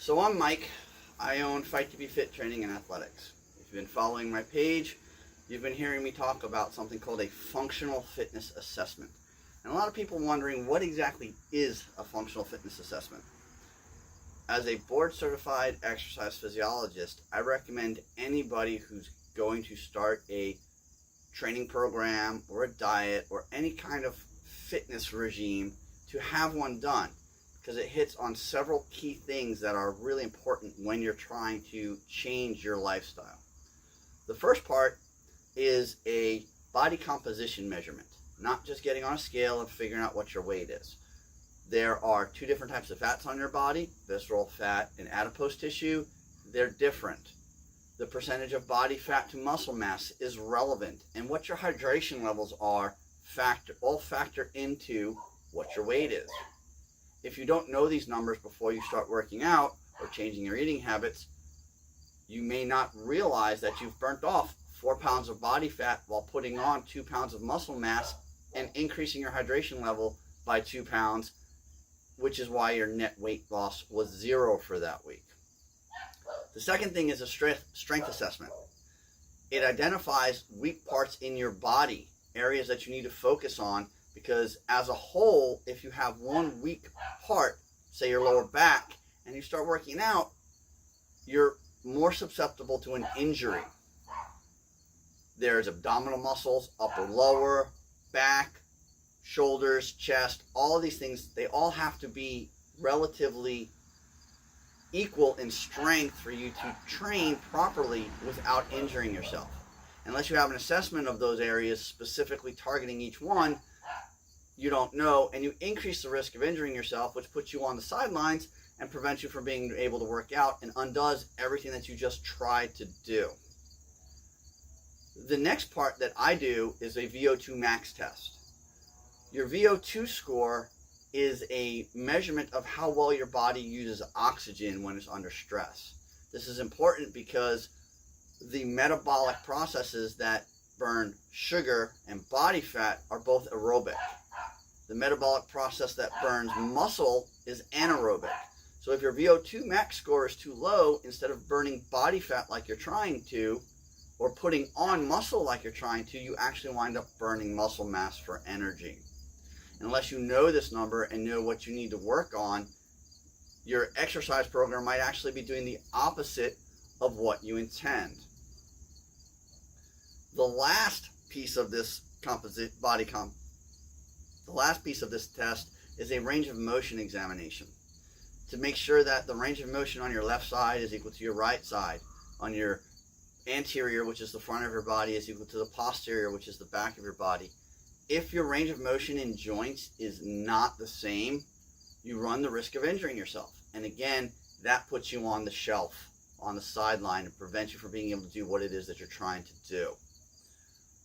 So I'm Mike. I own Fight to Be Fit Training and Athletics. If you've been following my page, you've been hearing me talk about something called a functional fitness assessment. And a lot of people wondering, what exactly is a functional fitness assessment? As a board certified exercise physiologist, I recommend anybody who's going to start a training program or a diet or any kind of fitness regime to have one done, because it hits on several key things that are really important when you're trying to change your lifestyle. The first part is a body composition measurement, not just getting on a scale and figuring out what your weight is. There are two different types of fats on your body, visceral fat and adipose tissue. They're different. The percentage of body fat to muscle mass is relevant, and what your hydration levels are all factor into what your weight is. If you don't know these numbers before you start working out or changing your eating habits, you may not realize that you've burnt off 4 pounds of body fat while putting on 2 pounds of muscle mass and increasing your hydration level by 2 pounds, which is why your net weight loss was 0 for that week. The second thing is a strength assessment. It identifies weak parts in your body, areas that you need to focus on, because as a whole, if you have one weak part, say your lower back, and you start working out, you're more susceptible to an injury. There's abdominal muscles, upper, lower, back, shoulders, chest, all of these things, they all have to be relatively equal in strength for you to train properly without injuring yourself. Unless you have an assessment of those areas specifically targeting each one, you don't know, and you increase the risk of injuring yourself, which puts you on the sidelines and prevents you from being able to work out and undoes everything that you just tried to do. The next part that I do is a VO2 max test. Your VO2 score is a measurement of how well your body uses oxygen when it's under stress. This is important because the metabolic processes that burn sugar and body fat are both aerobic. The metabolic process that burns muscle is anaerobic. So if your VO2 max score is too low, instead of burning body fat like you're trying to, or putting on muscle like you're trying to, you actually wind up burning muscle mass for energy. Unless you know this number and know what you need to work on, your exercise program might actually be doing the opposite of what you intend. The last piece of this the last piece of this test is a range of motion examination to make sure that the range of motion on your left side is equal to your right side, on your anterior, which is the front of your body, is equal to the posterior, which is the back of your body. If your range of motion in joints is not the same, you run the risk of injuring yourself. And again, that puts you on the shelf, on the sideline, and prevents you from being able to do what it is that you're trying to do.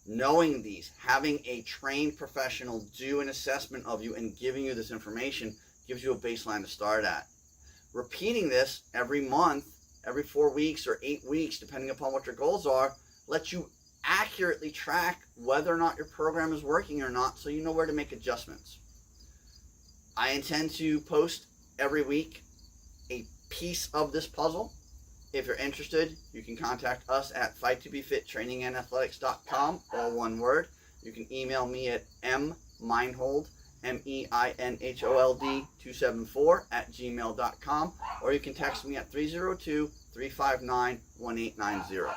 Knowing these, having a trained professional do an assessment of you and giving you this information gives you a baseline to start at. Repeating this every month, every 4 weeks or 8 weeks, depending upon what your goals are, lets you accurately track whether or not your program is working or not, so you know where to make adjustments. I intend to post every week a piece of this puzzle. If you're interested, you can contact us at fighttobefittrainingandathletics.com, all one word. You can email me at mmeinhold, MEINHOLD 274 at gmail.com, or you can text me at 302-359-1890.